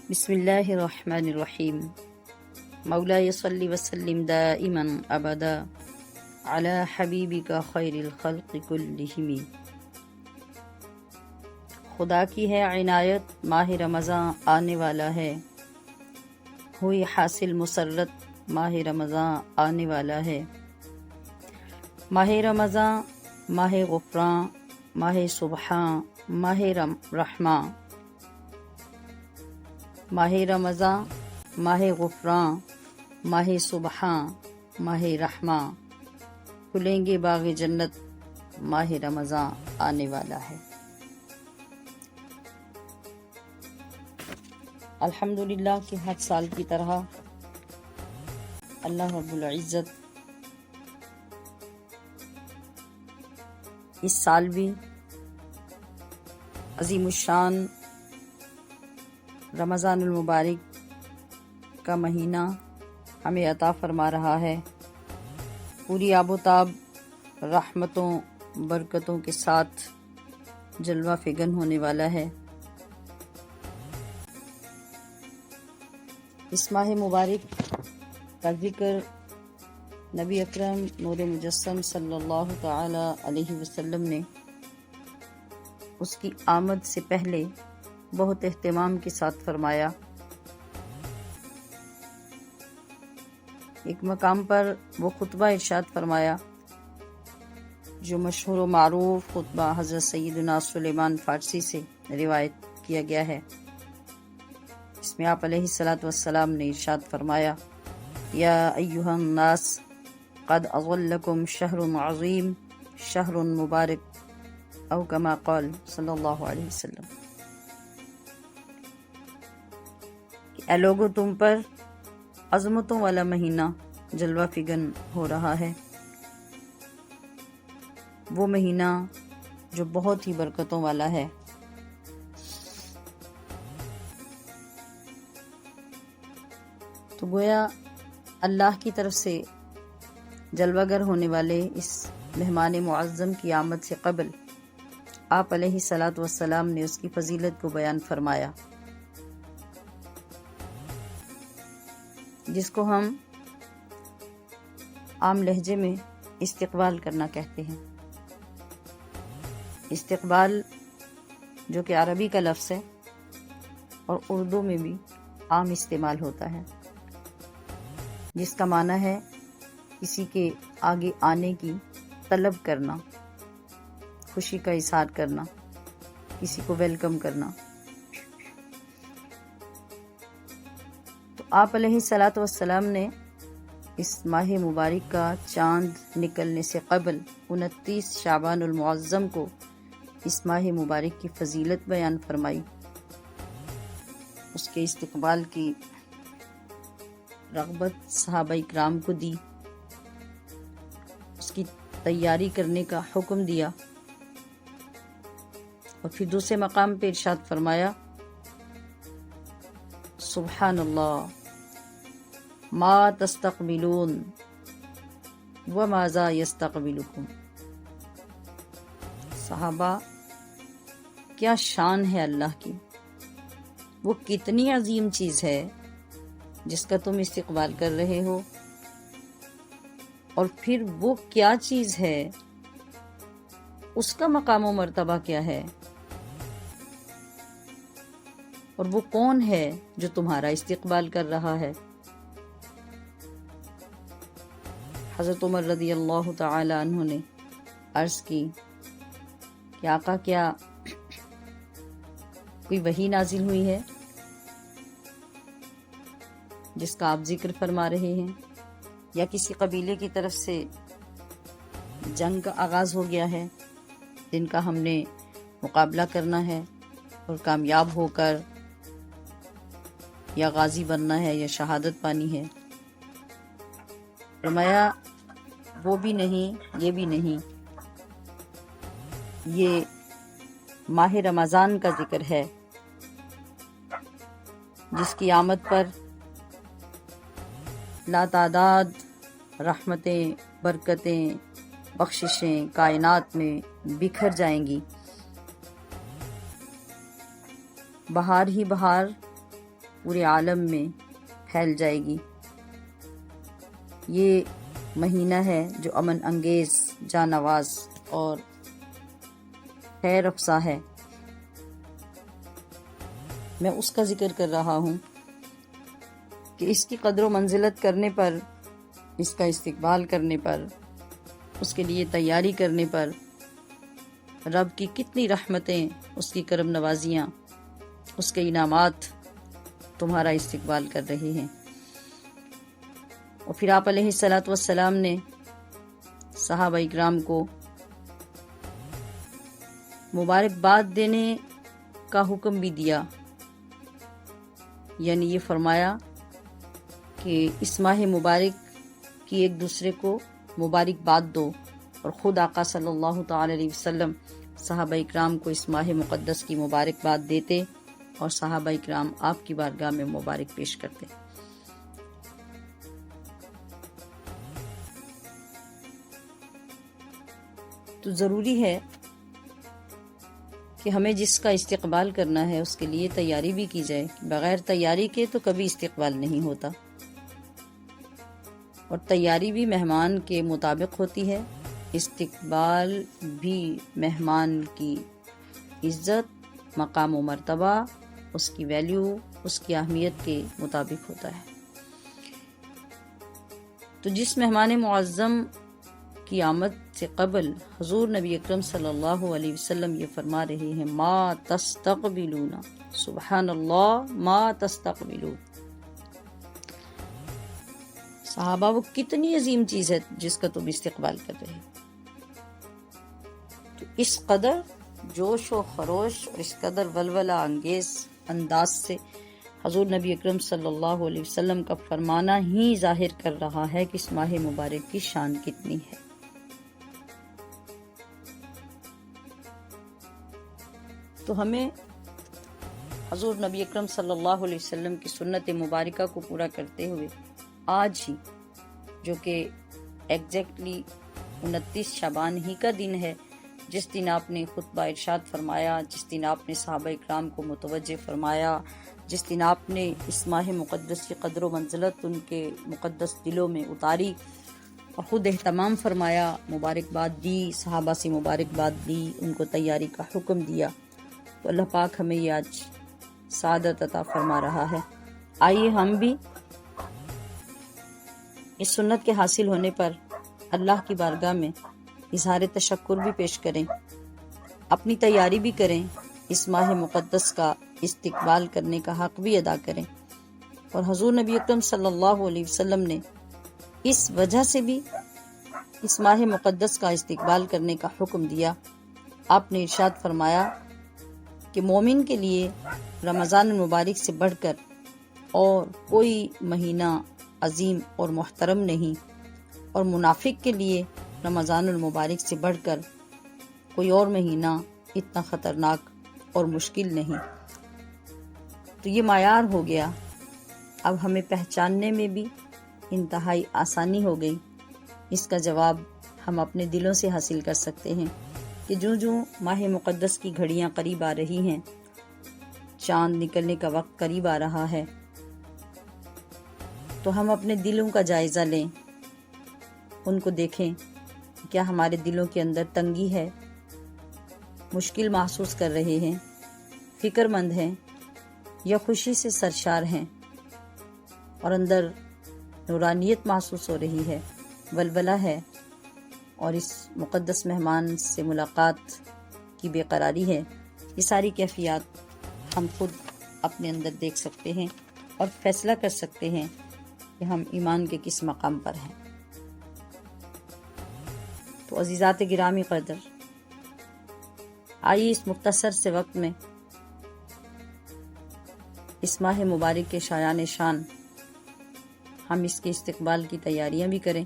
بسم اللہ الرحمن الرحیم مولاي صلی وسلم دائما ابدا علی حبیبک خیر الخلق کلہم۔ خدا کی ہے عنایت ماہ رمضان آنے والا ہے، ہوئی حاصل مسرت ماہ رمضان آنے والا ہے۔ ماہ رمضان، ماہ غفران، ماہ سبحان، ماہ رحمان۔ ماہ رمضان، ماہ غفران، ماہ سبحان، ماہ رحمان، کھلیں گے باغ جنت، ماہ رمضان آنے والا ہے۔ الحمدللہ کہ ہر سال کی طرح اللہ رب العزت اس سال بھی عظیم الشان رمضان المبارک کا مہینہ ہمیں عطا فرما رہا ہے، پوری آب و تاب رحمتوں برکتوں کے ساتھ جلوہ فگن ہونے والا ہے۔ اس ماہ مبارک کا ذکر نبی اکرم نور مجسم صلی اللہ تعالی علیہ وسلم نے اس کی آمد سے پہلے بہت اہتمام کے ساتھ فرمایا۔ ایک مقام پر وہ خطبہ ارشاد فرمایا جو مشہور و معروف خطبہ حضرت سیدنا سلیمان فارسی سے روایت کیا گیا ہے۔ اس میں آپ علیہ الصلاۃ والسلام نے ارشاد فرمایا، یا ایھا الناس قد اظلکم شہر عظیم شہر مبارک، او کما قال صلی اللہ علیہ وسلم، کہ اے لوگو تم پر عظمتوں والا مہینہ جلوہ فگن ہو رہا ہے، وہ مہینہ جو بہت ہی برکتوں والا ہے۔ تو گویا اللہ کی طرف سے جلوہ گر ہونے والے اس مہمان معظم کی آمد سے قبل آپ علیہ الصلاۃ والسلام نے اس کی فضیلت کو بیان فرمایا، جس کو ہم عام لہجے میں استقبال کرنا کہتے ہیں۔ استقبال جو کہ عربی کا لفظ ہے اور اردو میں بھی عام استعمال ہوتا ہے، جس کا معنی ہے کسی کے آگے آنے کی طلب کرنا، خوشی کا اظہار کرنا، کسی کو ویلکم کرنا۔ تو آپ علیہ الصلاۃ والسلام نے اس ماہ مبارک کا چاند نکلنے سے قبل 29 شعبان المعظم کو اس ماہ مبارک کی فضیلت بیان فرمائی، اس کے استقبال کی رغبت صحابہ اکرام کو دی، اس کی تیاری کرنے کا حکم دیا، اور پھر دوسرے مقام پہ ارشاد فرمایا، سبحان اللہ ما تستقبلون وماذا یستقبلکم۔ صحابہ، کیا شان ہے اللہ کی، وہ کتنی عظیم چیز ہے جس کا تم استقبال کر رہے ہو، اور پھر وہ کیا چیز ہے، اس کا مقام و مرتبہ کیا ہے، اور وہ کون ہے جو تمہارا استقبال کر رہا ہے۔ حضرت عمر رضی اللہ تعالی عنہ نے عرض کی کہ آقا، کیا کوئی وحی نازل ہوئی ہے جس کا آپ ذکر فرما رہے ہیں، یا کسی قبیلے کی طرف سے جنگ کا آغاز ہو گیا ہے جن کا ہم نے مقابلہ کرنا ہے اور کامیاب ہو کر یا غازی بننا ہے یا شہادت پانی ہے؟ فرمایا، وہ بھی نہیں، یہ بھی نہیں، یہ ماہ رمضان کا ذکر ہے، جس کی آمد پر لاتعداد رحمتیں، برکتیں، بخششیں کائنات میں بکھر جائیں گی۔ بہار ہی بہار پورے عالم میں پھیل جائے گی۔ یہ مہینہ ہے جو امن انگیز، جانواز اور خیر افزا ہے۔ میں اس کا ذکر کر رہا ہوں کہ اس کی قدر و منزلت کرنے پر، اس کا استقبال کرنے پر، اس کے لیے تیاری کرنے پر رب کی کتنی رحمتیں، اس کی کرم نوازیاں، اس کے انعامات تمہارا استقبال کر رہے ہیں۔ اور پھر آپ علیہ الصلاۃ والسلام نے صحابہ اکرام کو مبارکباد دینے کا حکم بھی دیا، یعنی یہ فرمایا کہ اس ماہ مبارک کی ایک دوسرے کو مبارکباد دو، اور خود آقا صلی اللہ تعالی علیہ وسلم صحابہ اکرام کو اس ماہ مقدس کی مبارکباد دیتے اور صحابہ اکرام آپ کی بارگاہ میں مبارک پیش کرتے۔ تو ضروری ہے کہ ہمیں جس کا استقبال کرنا ہے اس کے لیے تیاری بھی کی جائے۔ بغیر تیاری کے تو کبھی استقبال نہیں ہوتا، اور تیاری بھی مہمان کے مطابق ہوتی ہے، استقبال بھی مہمان کی عزت، مقام و مرتبہ، اس کی ویلیو، اس کی اہمیت کے مطابق ہوتا ہے۔ تو جس مہمان معظم کی آمد سے قبل حضور نبی اکرم صلی اللہ علیہ وسلم یہ فرما رہے ہیں، ما تستقبلون، سبحان اللہ، ما تستقبلون۔ صحابہ، وہ کتنی عظیم چیز ہے جس کا تم استقبال کر رہے ہیں۔ تو اس قدر جوش و خروش اور اس قدر ولولہ انگیز انداز سے حضور نبی اکرم صلی اللہ علیہ وسلم کا فرمانا ہی ظاہر کر رہا ہے کہ اس ماہ مبارک کی شان کتنی ہے۔ تو ہمیں حضور نبی اکرم صلی اللہ علیہ وسلم کی سنت مبارکہ کو پورا کرتے ہوئے آج ہی، جو کہ ایگزیکٹلی 29 شعبان ہی کا دن ہے، جس دن آپ نے خطبہ ارشاد فرمایا، جس دن آپ نے صحابہ اکرام کو متوجہ فرمایا، جس دن آپ نے اس ماہ مقدس کی قدر و منزلت ان کے مقدس دلوں میں اتاری اور خود اہتمام فرمایا، مبارکباد دی، صحابہ سے مبارکباد دی، ان کو تیاری کا حکم دیا، تو اللہ پاک ہمیں یہ آج سعادت عطا فرما رہا ہے۔ آئیے ہم بھی اس سنت کے حاصل ہونے پر اللہ کی بارگاہ میں اظہار تشکر بھی پیش کریں، اپنی تیاری بھی کریں، اس ماہ مقدس کا استقبال کرنے کا حق بھی ادا کریں۔ اور حضور نبی اکرم صلی اللہ علیہ وسلم نے اس وجہ سے بھی اس ماہ مقدس کا استقبال کرنے کا حکم دیا۔ آپ نے ارشاد فرمایا کہ مومن کے لیے رمضان المبارک سے بڑھ کر اور کوئی مہینہ عظیم اور محترم نہیں، اور منافق کے لیے رمضان المبارک سے بڑھ کر کوئی اور مہینہ اتنا خطرناک اور مشکل نہیں۔ تو یہ معیار ہو گیا، اب ہمیں پہچاننے میں بھی انتہائی آسانی ہو گئی۔ اس کا جواب ہم اپنے دلوں سے حاصل کر سکتے ہیں کہ جو ماہ مقدس کی گھڑیاں قریب آ رہی ہیں، چاند نکلنے کا وقت قریب آ رہا ہے، تو ہم اپنے دلوں کا جائزہ لیں، ان کو دیکھیں، کیا ہمارے دلوں کے اندر تنگی ہے، مشکل محسوس کر رہے ہیں، فکر مند ہیں، یا خوشی سے سرشار ہیں اور اندر نورانیت محسوس ہو رہی ہے، ولولہ ہے، اور اس مقدس مہمان سے ملاقات کی بے قراری ہے۔ یہ ساری کیفیات ہم خود اپنے اندر دیکھ سکتے ہیں اور فیصلہ کر سکتے ہیں کہ ہم ایمان کے کس مقام پر ہیں۔ تو عزیزات گرامی قدر، آئیے اس مختصر سے وقت میں اس ماہ مبارک کے شایان شان ہم اس کے استقبال کی تیاریاں بھی کریں،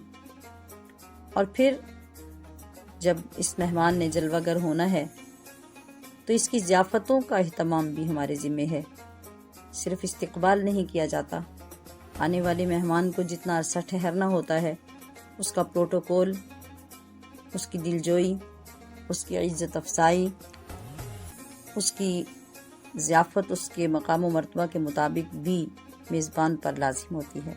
اور پھر جب اس مہمان نے جلوہ گر ہونا ہے تو اس کی ضیافتوں کا اہتمام بھی ہمارے ذمہ ہے۔ صرف استقبال نہیں کیا جاتا، آنے والے مہمان کو جتنا عرصہ ٹھہرنا ہوتا ہے، اس کا پروٹوکول، اس کی دلجوئی، اس کی عزت افزائی، اس کی ضیافت اس کے مقام و مرتبہ کے مطابق بھی میزبان پر لازم ہوتی ہے۔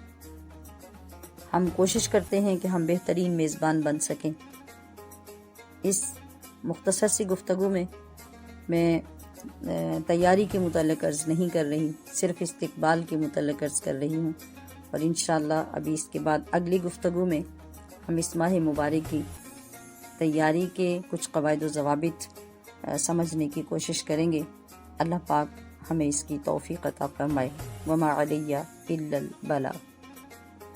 ہم کوشش کرتے ہیں کہ ہم بہترین میزبان بن سکیں۔ اس مختصر سی گفتگو میں تیاری کے متعلق عرض نہیں کر رہی، صرف استقبال کے متعلق عرض کر رہی ہوں، اور انشاءاللہ ابھی اس کے بعد اگلی گفتگو میں ہم اس ماہ مبارک کی تیاری کے کچھ قواعد و ضوابط سمجھنے کی کوشش کریں گے۔ اللہ پاک ہمیں اس کی توفیق عطا فرمائے۔ وما علیہ الا البلاغ۔